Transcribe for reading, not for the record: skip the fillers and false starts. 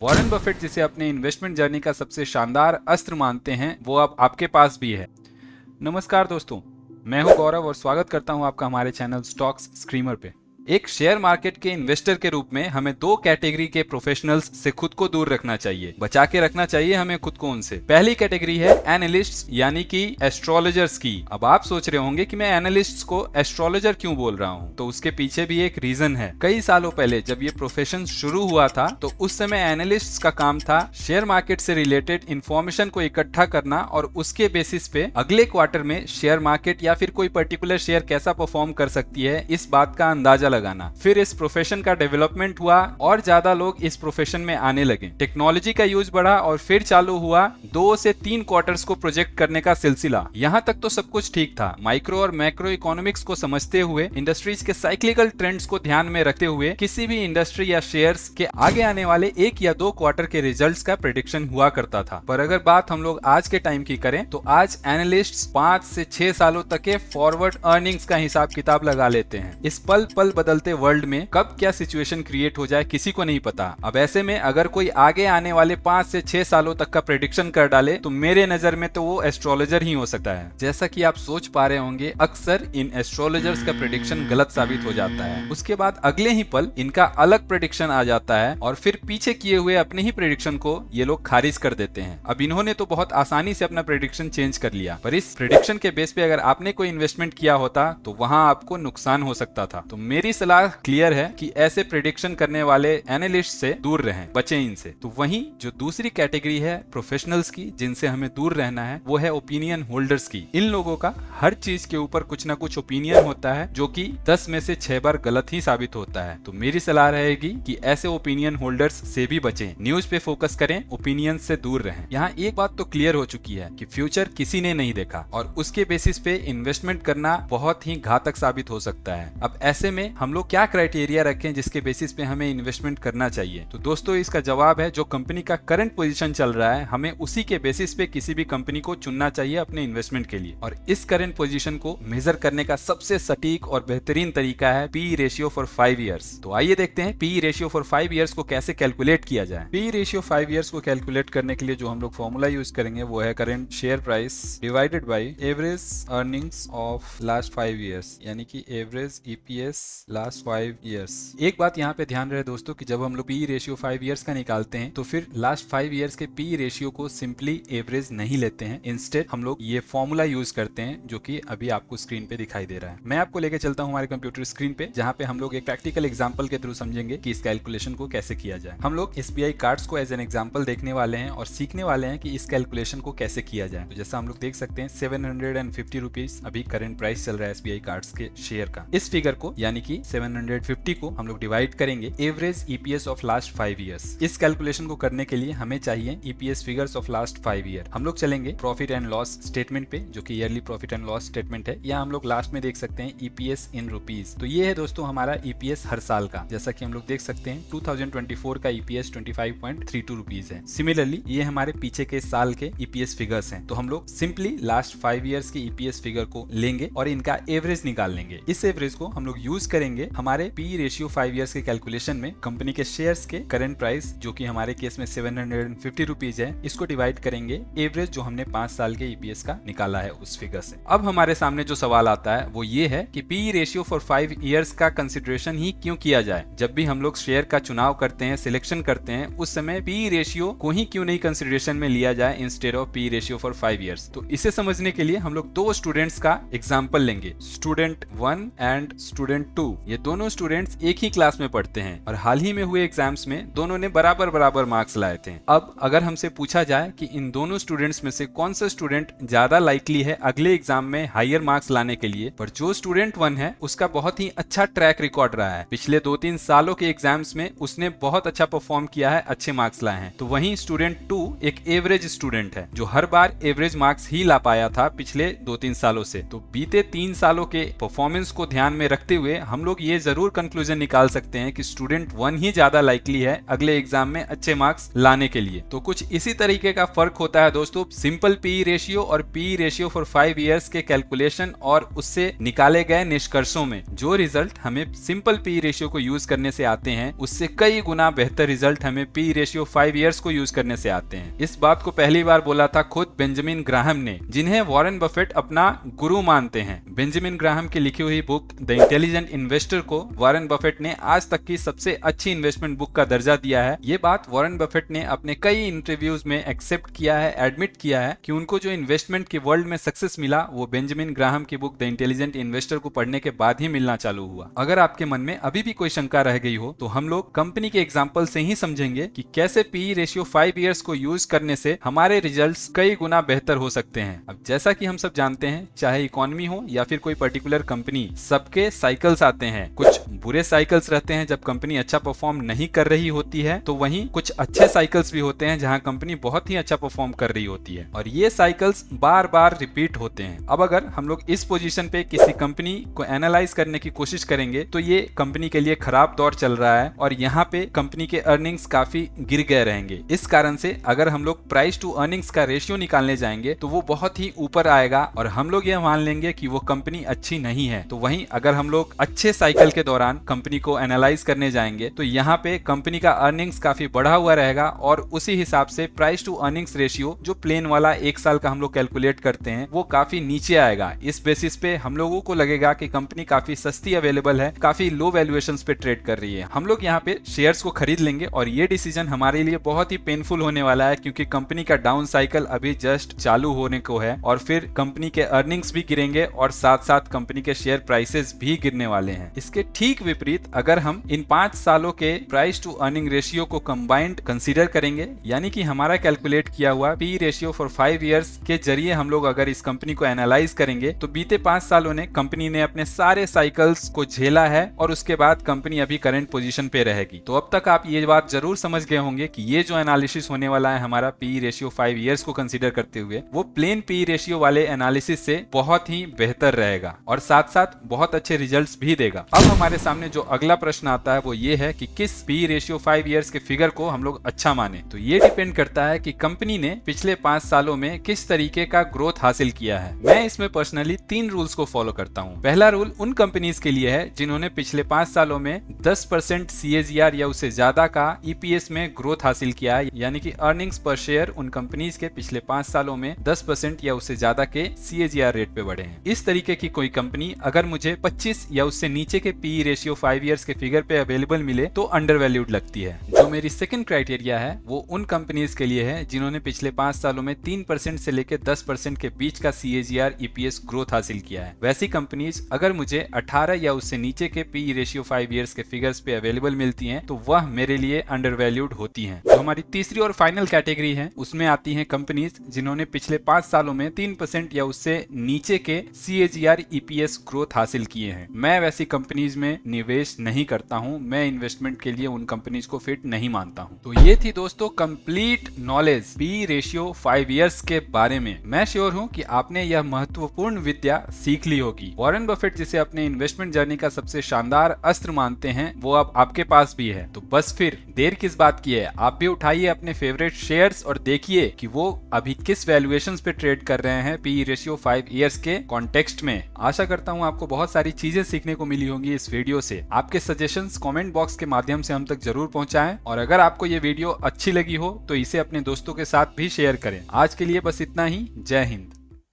Warren Buffett जिसे अपने investment journey का सबसे शानदार अस्त्र मानते हैं, वो अब आपके पास भी है। नमस्कार दोस्तों, मैं हूं गौरव और स्वागत करता हूं आपका हमारे चैनल स्टॉक्स स्क्रीमर पे। एक शेयर मार्केट के इन्वेस्टर के रूप में हमें दो कैटेगरी के प्रोफेशनल्स से खुद को दूर रखना चाहिए, बचा के रखना चाहिए हमें खुद को उनसे। पहली कैटेगरी है एनालिस्ट्स यानी कि एस्ट्रोलॉजर्स की। अब आप सोच रहे होंगे कि मैं एनालिस्ट्स को एस्ट्रोलॉजर क्यों बोल रहा हूं, तो उसके पीछे भी एक रीजन है। कई सालों पहले जब ये प्रोफेशन शुरू हुआ था तो उस समय एनालिस्ट्स का काम था शेयर मार्केट से रिलेटेड इंफॉर्मेशन को इकट्ठा करना और उसके बेसिस पे अगले क्वार्टर में शेयर मार्केट या फिर कोई पर्टिकुलर शेयर कैसा परफॉर्म कर सकती है इस बात का अंदाजा लगाना। फिर इस प्रोफेशन का डेवलपमेंट हुआ और ज्यादा लोग इस प्रोफेशन में आने लगे। टेक्नोलॉजी का यूज बढ़ा और फिर चालू हुआ 2 से 3 क्वार्टर्स को प्रोजेक्ट करने का सिलसिला। यहाँ तक तो सब कुछ ठीक था। माइक्रो और मैक्रो इकोनॉमिक्स को समझते हुए, इंडस्ट्रीज के साइक्लिकल ट्रेंड्स को ध्यान में रखते हुए किसी भी इंडस्ट्री या शेयर्स के आगे आने वाले 1 या 2 क्वार्टर के रिजल्ट्स का प्रेडिक्शन हुआ करता था। पर अगर बात हम लोग आज के टाइम की करें तो आज एनालिस्ट्स 5 से 6 सालों तक के फॉरवर्ड अर्निंग्स का हिसाब किताब लगा लेते हैं। इस पल पल बदलते वर्ल्ड में कब क्या सिचुएशन क्रिएट हो जाए किसी को नहीं पता। अब ऐसे में अगर कोई आगे आने वाले 5 से 6 सालों तक का प्रेडिक्शन कर डाले तो मेरे नजर में तो वो एस्ट्रोलॉजर ही हो सकता है। जैसा कि आप सोच पा रहे होंगे, अक्सर इन एस्ट्रोलॉजर्स का प्रेडिक्शन गलत साबित हो जाता है। उसके बाद अगले ही पल इनका अलग प्रेडिक्शन आ जाता है और फिर पीछे किए हुए अपने ही प्रेडिक्शन को ये लोग खारिज कर देते हैं। अब इन्होंने तो बहुत आसानी से अपना प्रेडिक्शन चेंज कर लिया, पर इस प्रेडिक्शन के बेस पे अगर आपने कोई इन्वेस्टमेंट किया होता तो वहां आपको नुकसान हो सकता था। तो मेरी सलाह क्लियर है कि ऐसे प्रेडिक्शन करने वाले एनालिस्ट से दूर रहें, बचें इनसे। तो वहीं जो दूसरी कैटेगरी है प्रोफेशनल्स की जिनसे हमें दूर रहना है, वो है ओपिनियन होल्डर्स की। इन लोगों का हर चीज के ऊपर कुछ ना कुछ ओपिनियन होता है जो कि 10 में से 6 बार गलत ही साबित होता है। तो मेरी सलाह रहेगी कि ऐसे ओपिनियन होल्डर्स से भी बचें, न्यूज पे फोकस करें, ओपिनियन से दूर रहें। यहाँ एक बात तो क्लियर हो चुकी है कि फ्यूचर किसी ने नहीं देखा और उसके बेसिस पे इन्वेस्टमेंट करना बहुत ही घातक साबित हो सकता है। अब ऐसे में हम लोग क्या क्राइटेरिया रखें जिसके बेसिस पे हमें इन्वेस्टमेंट करना चाहिए? तो दोस्तों, इसका जवाब है जो कंपनी का करंट पोजीशन चल रहा है, हमें उसी के बेसिस पे किसी भी कंपनी को चुनना चाहिए अपने इन्वेस्टमेंट के लिए। और इस करंट पोजीशन को मेजर करने का सबसे सटीक और बेहतरीन तरीका है पी रेशियो फॉर 5 इयर्स। तो आइए देखते हैं पी रेशियो फॉर 5 इयर्स को कैसे कैलकुलेट किया जाए। पी रेशियो 5 इयर्स को कैलकुलेट करने के लिए जो हम लोग फॉर्मूला यूज करेंगे वो है current share price divided by average earnings of last 5 years, यानी कि एवरेज ईपीएस लास्ट 5 इयर्स। एक बात यहाँ पे ध्यान रहे दोस्तों कि जब हम लोग पी रेशियो 5 इयर्स का निकालते हैं तो फिर लास्ट 5 इयर्स के पी रेशियो को सिंपली एवरेज नहीं लेते हैं। इंस्टेड हम लोग ये फॉर्मूला यूज करते हैं जो कि अभी आपको स्क्रीन पे दिखाई दे रहा है। मैं आपको लेके चलता हूँ हमारे कंप्यूटर स्क्रीन पे, जहाँ पे हम लोग एक प्रैक्टिकल एग्जांपल के थ्रू समझेंगे कि इस कैलकुलेशन को कैसे किया जाए। हम लोग एसबीआई कार्ड्स को एज एन एग्जांपल देखने वाले हैं और सीखने वाले हैं कि इस कैलकुलेशन को कैसे किया जाए। तो जैसा हम लोग देख सकते हैं 750 रुपीज अभी करंट प्राइस चल रहा है एसबीआई कार्ड्स के शेयर का। इस फिगर को यानी कि 750 को हम लोग डिवाइड करेंगे average EPS of last 5 years. इस कैलकुलेशन को करने के लिए हमें चाहिए EPS figures of last 5 year. हम लोग चलेंगे प्रॉफिट एंड लॉस स्टेटमेंट पे, जो कि yearly profit and loss statement है। या हम लोग लास्ट में देख सकते हैं ईपीएस इन रुपीज। तो ये है दोस्तों हमारा ईपीएस हर साल का। जैसा कि हम लोग देख सकते हैं 2024 का ईपीएस 25.32 रुपीज है। सिमिलरली ये हमारे पीछे के साल के ईपीएस फिगर्स हैं। तो हम लोग सिंपली लास्ट 5 इयर्स के ईपीएस फिगर को लेंगे और इनका एवरेज निकाल लेंगे। इस एवरेज को हम लोग यूज करेंगे हमारे पी रेशियो 5 इयर्स के कैलकुलेशन में। कंपनी के शेयर्स के करंट प्राइस जो कि हमारे केस में 750 रुपीज है, इसको डिवाइड करेंगे एवरेज जो हमने 5 साल के ईपीएस का निकाला है उस फिगर से। अब हमारे सामने जो सवाल आता है वो ये है कि पी रेशियो फॉर 5 इयर्स का कंसिडरेशन ही क्यों किया जाए। जब भी हम लोग शेयर का चुनाव करते हैं, सिलेक्शन करते हैं, उस समय पी रेशियो को ही क्यों नहीं कंसिडरेशन में लिया जाए instead of P ratio for 5 years. तो इसे समझने के लिए हम लोग 2 स्टूडेंट्स का एग्जाम्पल लेंगे, स्टूडेंट 1 एंड स्टूडेंट 2। ये दोनों स्टूडेंट्स एक ही क्लास में पढ़ते हैं और हाल ही में हुए एग्जाम्स में दोनों ने बराबर मार्क्स लाए थे। अब अगर हमसे पूछा जाए कि इन दोनों स्टूडेंट्स में से कौन सा स्टूडेंट ज्यादा लाइकली है अगले एग्जाम में हायर मार्क्स लाने के लिए, पर जो स्टूडेंट 1 है उसका बहुत ही अच्छा ट्रैक रिकॉर्ड रहा है। पिछले 2-3 सालों के एग्जाम्स में उसने बहुत अच्छा परफॉर्म किया है, अच्छे मार्क्स लाए हैं। तो वहीं स्टूडेंट 2 एक एवरेज स्टूडेंट है जो हर बार एवरेज मार्क्स ही ला पाया था पिछले 2-3 सालों से। तो बीते 3 सालों के परफॉर्मेंस को ध्यान में रखते हुए हम लोग ये जरूर कंक्लूजन निकाल सकते हैं कि स्टूडेंट 1 ही ज्यादा लाइकली है अगले एग्जाम में अच्छे मार्क्स लाने के लिए। तो कुछ इसी तरीके का फर्क होता है दोस्तों सिंपल पीई रेशियो और पीई रेशियो फॉर 5 इयर्स के कैलकुलेशन और उससे निकाले गए निष्कर्षों में। जो रिजल्ट हमें सिंपल पीई रेशियो को यूज करने से आते हैं उससे कई गुना बेहतर रिजल्ट हमें पीई रेशियो 5 इयर्स को यूज करने से आते हैं। इस बात को पहली बार बोला था खुद बेंजामिन ग्राहम ने, जिन्हें वॉरेन बफेट अपना गुरु मानते हैं। बेंजामिन ग्राहम की लिखी हुई बुक द इंटेलिजेंट इन्वेस्टर को वॉरेन बफेट ने आज तक की सबसे अच्छी इन्वेस्टमेंट बुक का दर्जा दिया है। ये बात वॉरेन बफेट ने अपने कई इंटरव्यूज में एक्सेप्ट किया है, एडमिट किया है कि उनको जो इन्वेस्टमेंट के वर्ल्ड में सक्सेस मिला वो बेंजामिन ग्राहम की बुक द इंटेलिजेंट इन्वेस्टर को पढ़ने के बाद ही मिलना चालू हुआ। अगर आपके मन में अभी भी कोई शंका रह गई हो तो हम लोग कंपनी के एग्जांपल से ही समझेंगे कि कैसे पीई रेशियो 5 इयर्स को यूज करने से हमारे रिजल्ट्स कई गुना बेहतर हो सकते हैं। अब जैसा कि हम सब जानते हैं, चाहे इकोनॉमी हो या फिर कोई पर्टिकुलर कंपनी, सबके साइकिल्स आते हैं। कुछ बुरे साइकिल्स रहते हैं जब कंपनी अच्छा परफॉर्म नहीं कर रही होती है, तो वहीं कुछ अच्छे साइकिल्स भी होते हैं जहां कंपनी बहुत ही अच्छा परफॉर्म कर रही होती है और ये साइकिल्स बार बार रिपीट होते हैं। अब अगर हम लोग इस पोजीशन पे किसी कंपनी को एनालाइज करने की कोशिश करेंगे तो ये कंपनी के लिए खराब दौर चल रहा है और यहाँ पे कंपनी के अर्निंग्स काफी गिर गए रहेंगे। इस कारण से अगर हम लोग प्राइस टू अर्निंग्स का रेशियो निकालने जाएंगे तो वो बहुत ही ऊपर आएगा और हम लोग यह मान लेंगे कि वो कंपनी अच्छी नहीं है। तो वहीं अगर हम लोग अच्छे साइकिल के दौरान कंपनी को एनालाइज करने जाएंगे तो यहाँ पे कंपनी का अर्निंग्स काफी बढ़ा हुआ रहेगा और उसी हिसाब से प्राइस टू अर्निंग्स रेशियो जो प्लेन वाला 1 साल का हम लोग कैलकुलेट करते हैं वो काफी नीचे आएगा। इस बेसिस पे हम लोगों को लगेगा कि कंपनी काफी सस्ती अवेलेबल है, काफी लो वैल्यूएशंस पे ट्रेड कर रही है। हम लोग यहाँ पे शेयर्स को खरीद लेंगे और ये डिसीजन हमारे लिए बहुत ही पेनफुल होने वाला है क्योंकि कंपनी का डाउन साइकिल अभी जस्ट चालू होने को है और फिर कंपनी के अर्निंग्स भी गिरेंगे और साथ साथ कंपनी के शेयर प्राइसेस भी गिरने वाले हैं। इसके ठीक विपरीत अगर हम इन 5 सालों के प्राइस टू अर्निंग रेशियो को कंबाइंड कंसीडर करेंगे, यानी कि हमारा कैलकुलेट किया हुआ पी रेशियो फॉर 5 इयर्स के जरिए हम लोग अगर इस कंपनी को एनालाइज करेंगे तो बीते 5 सालों ने कंपनी ने अपने सारे साइकिल्स को झेला है और उसके बाद कंपनी अभी करंट पोजीशन पे रहेगी। तो अब तक आप ये बात जरूर समझ गए होंगे कि ये जो एनालिसिस होने वाला है हमारा पी रेशियो 5 इयर्स को कंसीडर करते हुए, वो प्लेन पी रेशियो वाले एनालिसिस से बहुत ही बेहतर रहेगा और साथ साथ बहुत अच्छे रिजल्ट्स भी देगा। अब हमारे सामने जो अगला प्रश्न आता है वो ये है कि किस पी रेशियो 5 इयर्स के फिगर को हम लोग अच्छा माने। तो ये डिपेंड करता है कि कंपनी ने पिछले 5 सालों में किस तरीके का ग्रोथ हासिल किया है। मैं इसमें पर्सनली 3 रूल्स को फॉलो करता हूँ। पहला रूल उन कंपनीज के लिए है जिन्होंने पिछले 5 सालों में 10% CAGR या उससे ज्यादा का EPS में ग्रोथ हासिल किया है, यानी कि अर्निंग्स पर शेयर उन कंपनीज के पिछले 5 सालों में 10% या उससे ज्यादा के CAGR रेट पे बढ़े हैं। इस तरीके की कोई कंपनी अगर मुझे 25 या उससे नीचे के पी रेशियो 5 इयर्स के फिगर पे अवेलेबल मिले तो अंडर वैल्यूड लगती है। जो मेरी सेकंड क्राइटेरिया है वो उन कंपनीज के लिए है जिन्होंने पिछले 5 सालों में 3% से लेकर 10% के बीच का CAGR EPS ग्रोथ हासिल किया है। वैसी कंपनीज अगर मुझे 18 या उससे नीचे के पी रेशियो 5 इयर्स के फिगर्स पे अवेलेबल मिलती हैं तो वह मेरे लिए अंडर वैल्यूड होती हैं। जो हमारी तीसरी और फाइनल कैटेगरी है उसमें आती हैं कंपनीज जिन्होंने पिछले 5 सालों में 3% या उससे नीचे के CAGR EPS ग्रोथ हासिल किए हैं। मैं वैसी कंपनीज में निवेश नहीं करता हूं, मैं इन्वेस्टमेंट के लिए उन कंपनीज को फिट नहीं मानता हूं। तो ये थी दोस्तों complete knowledge P ratio 5 years के बारे में। मैं श्योर हूं कि आपने यह महत्वपूर्ण विद्या सीख ली होगी। वॉरेन बफेट जिसे अपने इन्वेस्टमेंट जर्नी का सबसे शानदार अस्त्र मानते हैं वो अब आपके पास भी है। तो बस फिर देर किस बात की है, आप भी उठाइए अपने फेवरेट शेयर्स और देखिए कि वो अभी किस वैल्यूएशंस पे ट्रेड कर रहे हैं पी रेशियो 5 इयर्स के कॉन्टेक्स्ट में। आशा करता हूं आपको बहुत सारी चीजें सीखने को मिली होंगी इस वीडियो से। आपके सजेशंस कमेंट बॉक्स के माध्यम से हम तक जरूर पहुंचाएं और अगर आपको ये वीडियो अच्छी लगी हो तो इसे अपने दोस्तों के साथ भी शेयर करें। आज के लिए बस इतना ही। जय हिंद।